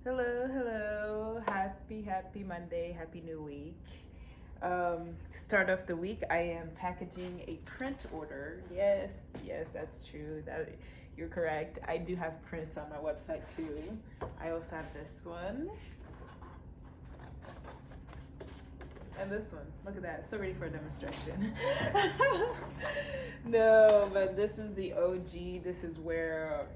Hello, hello. Happy Monday. Happy new week. To start off the week, I am packaging a print order. Yes, that's true. That you're correct. I do have prints on my website too. I also have this one. And this one. Look at that. So ready for a demonstration. No, but this is the OG. This is where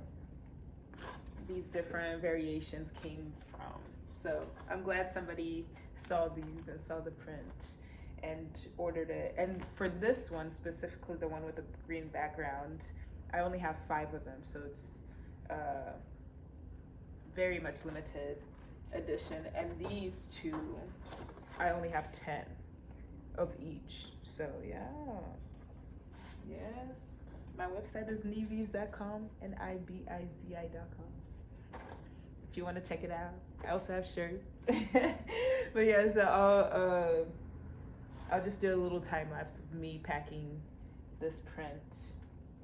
these different variations came from. So I'm glad somebody saw these and saw the print and ordered it. And for this one specifically, the one with the green background, I only have 5 of them, so it's very much limited edition. And these two, I only have 10 of each. So yeah, yes. My website is nibizi.com, Nibizi.com. If you want to check it out. I also have shirts. But yeah, so I'll just do a little time lapse of me packing this print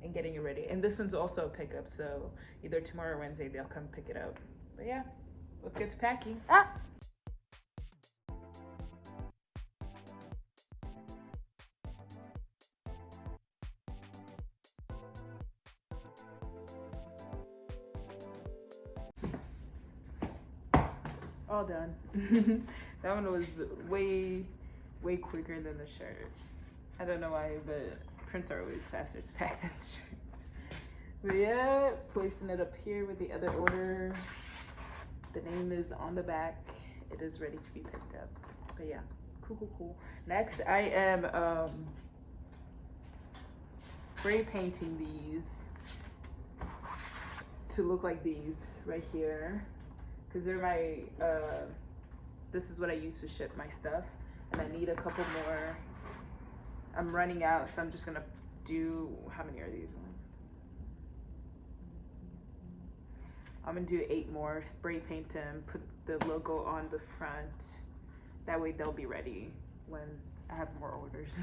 and getting it ready. And this one's also a pickup, so either tomorrow or Wednesday they'll come pick it up. But yeah, let's get to packing. All done. That one was way quicker than the shirt. I don't know why, but prints are always faster to pack than shirts. But yeah, placing it up here with the other order. The name is on the back. It is ready to be picked up. But yeah, cool. Next, I am spray painting these to look like these right here. Because they're my, this is what I use to ship my stuff. And I need a couple more. I'm running out, so I'm just gonna do, how many are these? I'm gonna do 8 more, spray paint them, put the logo on the front. That way they'll be ready when I have more orders.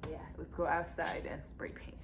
Yeah, let's go outside and spray paint.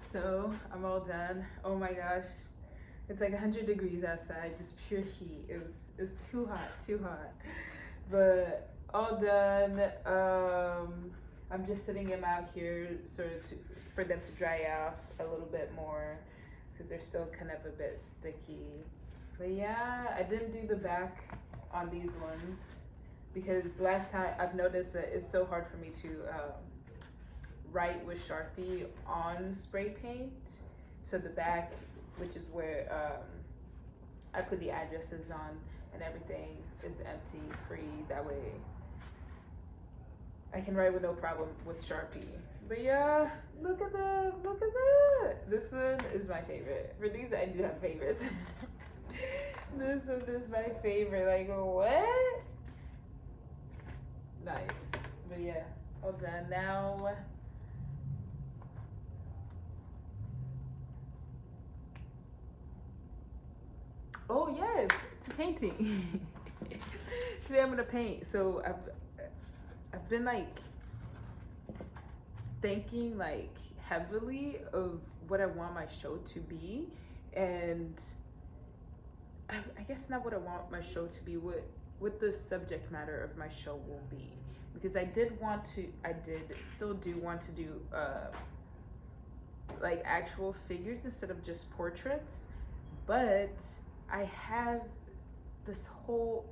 So I'm all done. Oh my gosh, it's like 100 degrees outside, just pure heat. It was too hot. But all done. I'm just sitting them out here sort of for them to dry off a little bit more because they're still kind of a bit sticky. But yeah, I didn't do the back on these ones because last time I've noticed that it's so hard for me to write with Sharpie on spray paint. So the back, which is where I put the addresses on and everything, is empty, free. That way I can write with no problem with Sharpie. But yeah, look at that. This one is my favorite. For these, I do have favorites. This one is my favorite. Like, what? Nice. But yeah, all done now. Oh yes, to painting. Today I'm gonna paint. So I've been like thinking like heavily of what I want my show to be, and I guess not what I want my show to be, what the subject matter of my show will be, because I still do want to do like actual figures instead of just portraits, but I have this whole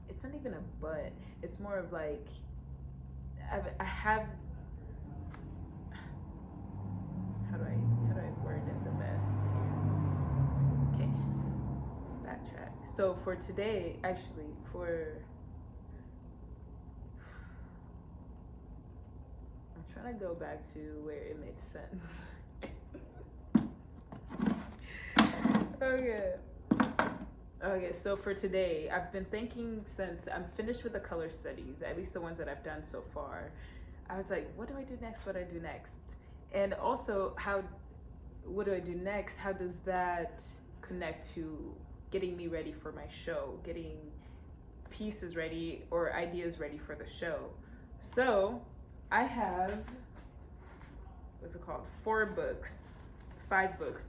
it's not even a but, it's more of like I have, how do I word it the best here? Okay, backtrack. So for today, actually, I'm trying to go back to where it made sense. Okay, so for today, I've been thinking, since I'm finished with the color studies, at least the ones that I've done so far, I was like, what do I do next? What do I do next? And also, what do I do next? How does that connect to getting me ready for my show, getting pieces ready or ideas ready for the show? So I have, what's it called? 5 books.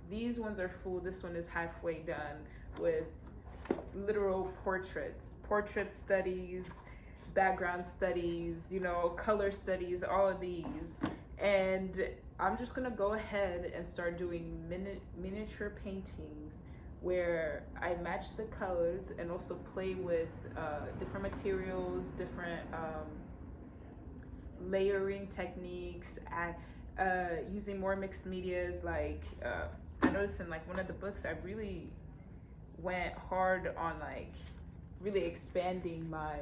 These ones are full. This one is halfway done with literal portraits, portrait studies, background studies, you know, color studies, all of these. And I'm just gonna go ahead and start doing miniature paintings where I match the colors and also play with different materials, different layering techniques, using more mixed medias. Like I noticed in like one of the books, I really went hard on like really expanding my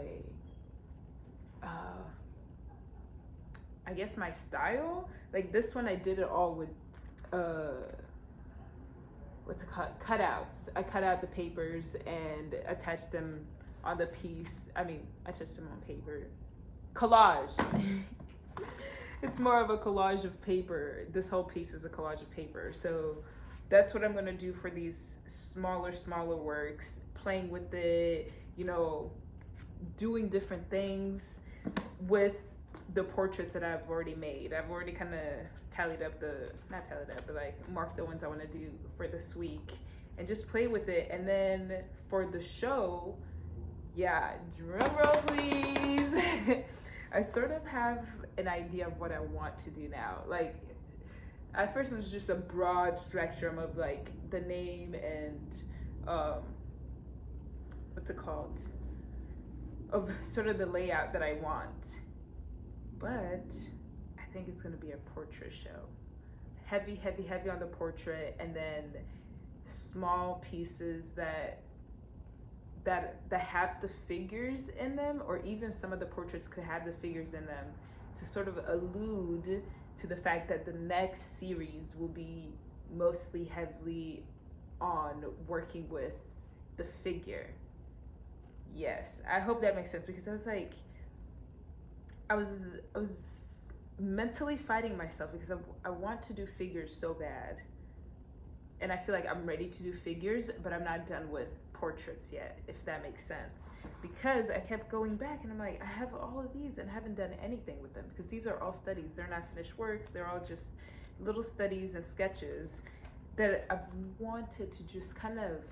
I guess my style. Like this one, I did it all with what's it called, cutouts. I cut out the papers and attached them on the piece. I mean, attached them on paper. Collage. It's more of a collage of paper. This whole piece is a collage of paper. So that's what I'm gonna do for these smaller works, playing with it, you know, doing different things with the portraits that I've already made. I've already kind of not tallied up, but like marked the ones I want to do for this week and just play with it. And then for the show, yeah, drum roll please. I sort of have an idea of what I want to do now. Like at first it was just a broad spectrum of like the name and what's it called, of sort of the layout that I want. But I think it's gonna be a portrait show. Heavy on the portrait, and then small pieces that have the figures in them, or even some of the portraits could have the figures in them, to sort of allude to the fact that the next series will be mostly heavily on working with the figure. Yes, I hope that makes sense, because I was like, I was mentally fighting myself because I want to do figures so bad. And I feel like I'm ready to do figures, but I'm not done with portraits yet, if that makes sense. Because I kept going back and I'm like, I have all of these and I haven't done anything with them, because these are all studies. They're not finished works. They're all just little studies and sketches that I've wanted to just kind of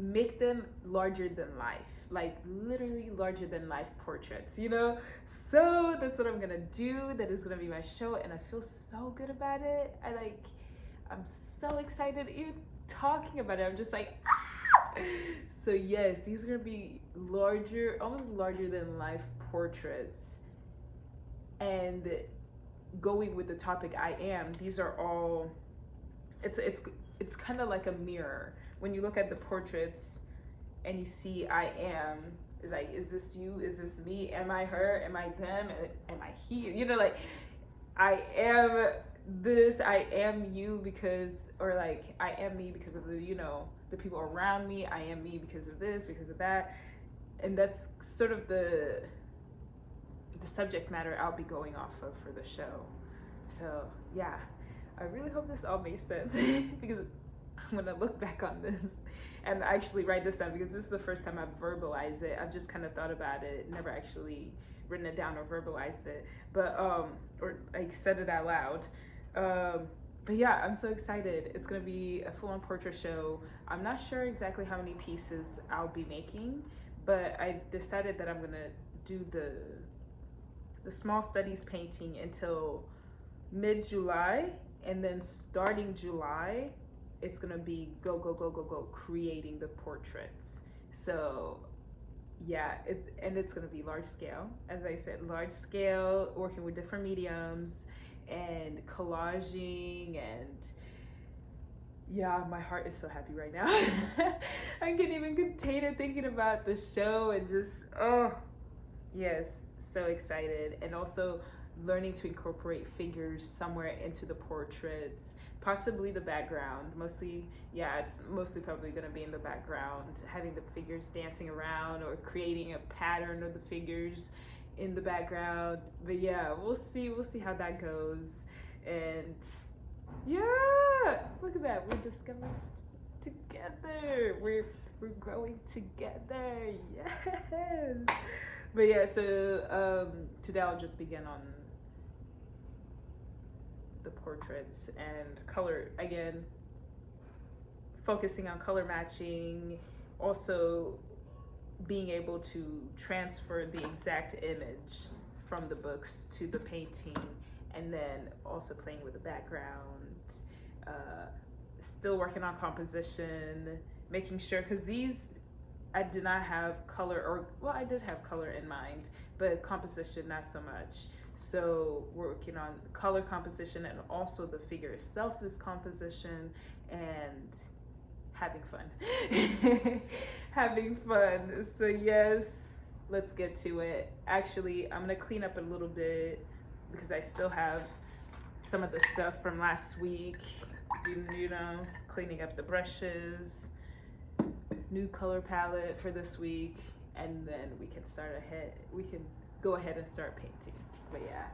make them larger than life, like literally larger than life portraits, you know? So that's what I'm gonna do. That is gonna be my show, and I feel so good about it. I'm so excited even talking about it. I'm just like, ah! So yes, these are gonna be larger, almost larger than life portraits. And going with the topic I am, these are all, it's kind of like a mirror. When you look at the portraits and you see I am, like, is this you? Is this me? Am I her? Am I them? Am I he? You know, like, I am this, I am you because, or like, I am me because of the, you know, the people around me. I am me because of this, because of that. And that's sort of the subject matter I'll be going off of for the show. So yeah, I really hope this all makes sense because I'm gonna look back on this and actually write this down, because this is the first time I've verbalized it. I've just kind of thought about it, never actually written it down or verbalized it, but or like said it out loud. but yeah, I'm so excited. It's gonna be a full-on portrait show. I'm not sure exactly how many pieces I'll be making, but I decided that I'm gonna do the small studies painting until mid-July, and then starting July, it's gonna be go go go go go creating the portraits. So yeah, it's gonna be large scale. As I said, large scale, working with different mediums and collaging, and yeah, my heart is so happy right now. I can't even contain it thinking about the show, and just oh yes, so excited. And also learning to incorporate figures somewhere into the portraits, possibly the background. Mostly, yeah, it's mostly probably going to be in the background, having the figures dancing around or creating a pattern of the figures in the background. But yeah, we'll see how that goes. And yeah, look at that. We're discovering together. We're growing together. Yes. But yeah, so today I'll just begin on the portraits and color again, focusing on color matching, also being able to transfer the exact image from the books to the painting, and then also playing with the background, uh, still working on composition, making sure, because these I did not have color, or well, I did have color in mind, but composition not so much. So we're working on color composition, and also the figure itself is composition, and having fun. Having fun. So yes, let's get to it. Actually, I'm gonna clean up a little bit because I still have some of the stuff from last week. You know, cleaning up the brushes, new color palette for this week, and then we can start ahead. We can go ahead and start painting. But yeah.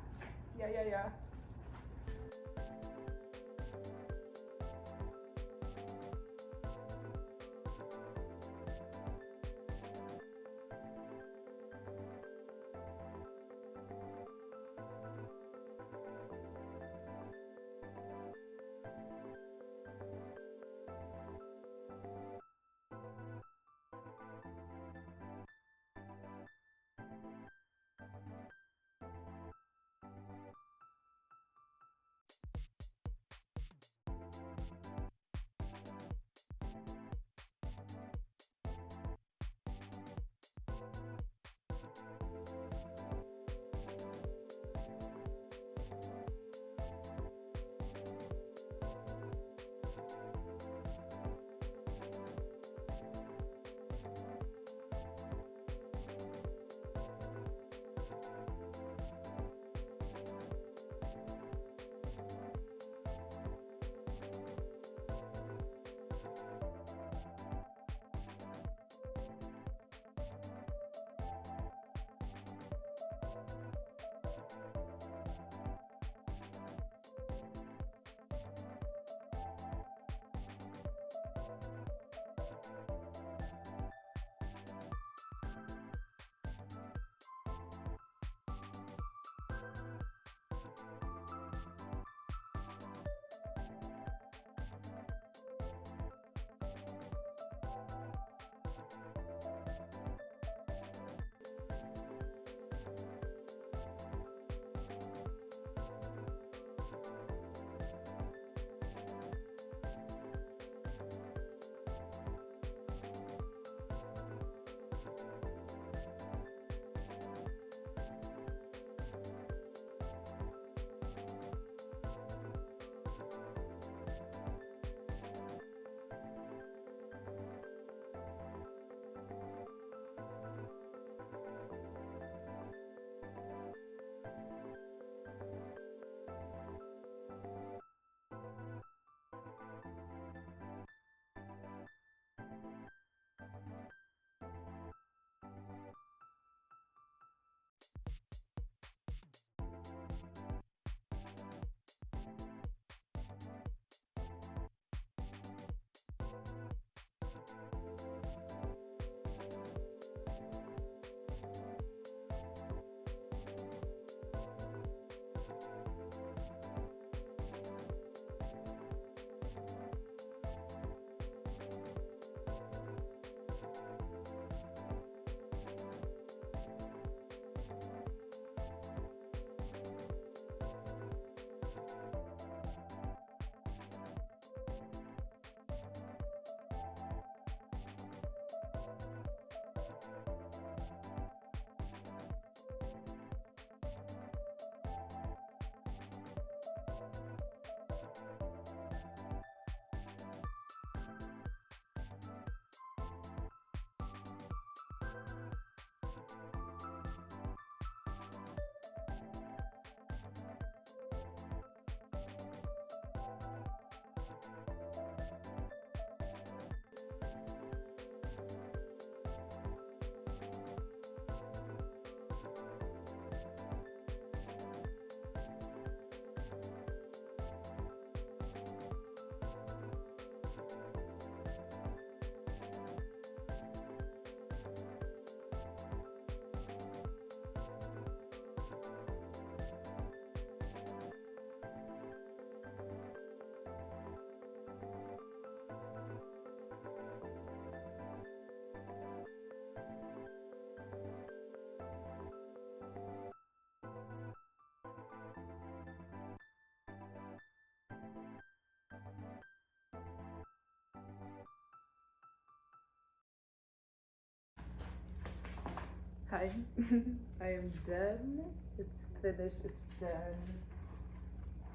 I I am done. It's finished, it's done.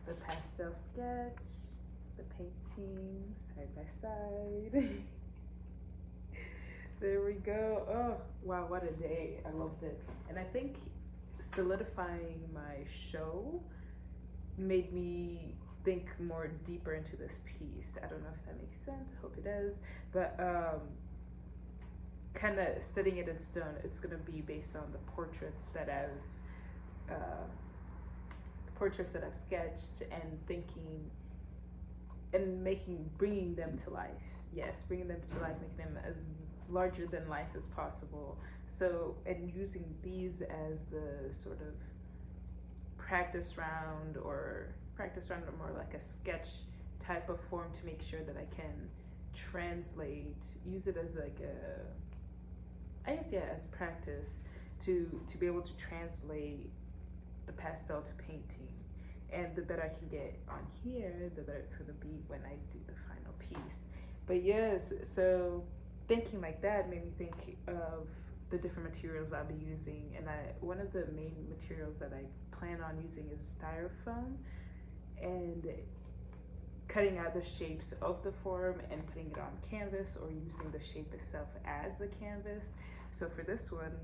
The pastel sketch, the painting side by side. There we go. Oh, wow, what a day. I loved it. And I think solidifying my show made me think more deeper into this piece. I don't know if that makes sense. I hope it does. But kind of setting it in stone, it's going to be based on the portraits that I've sketched and thinking and bringing them to life. Yes, bringing them to life, making them as larger than life as possible. So, and using these as the sort of practice round or more like a sketch type of form to make sure that I can use it as like as practice to be able to translate the pastel to painting. And the better I can get on here, the better it's gonna be when I do the final piece. But yes, so thinking like that made me think of the different materials I'll be using. And one of the main materials that I plan on using is styrofoam, and cutting out the shapes of the form and putting it on canvas, or using the shape itself as the canvas. So for this one,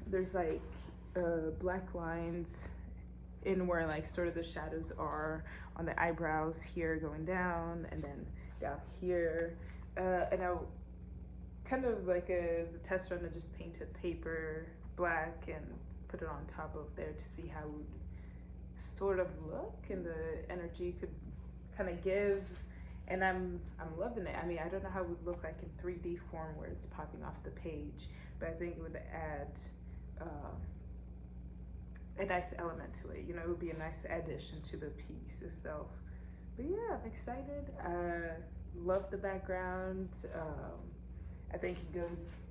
there's like black lines in where like sort of the shadows are on the eyebrows here going down, and then down here. And I kind of like as a test run, I just painted paper black and put it on top of there to see how it would sort of look and the energy could kind of give. And I'm loving it. I mean, I don't know how it would look like in 3D form where it's popping off the page, but I think it would add a nice element to it. You know, it would be a nice addition to the piece itself. But yeah, I'm excited. Love the background. I think it goes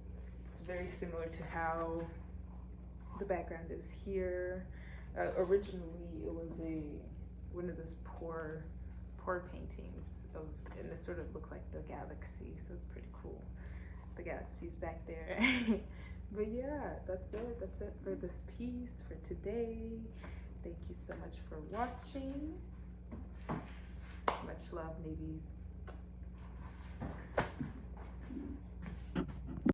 very similar to how the background is here. Originally, it was one of those pour paintings and it sort of looked like the galaxy, so it's pretty cool. The galaxy's back there. But yeah, that's it for this piece for today. Thank you so much for watching. Much love, Nibizi.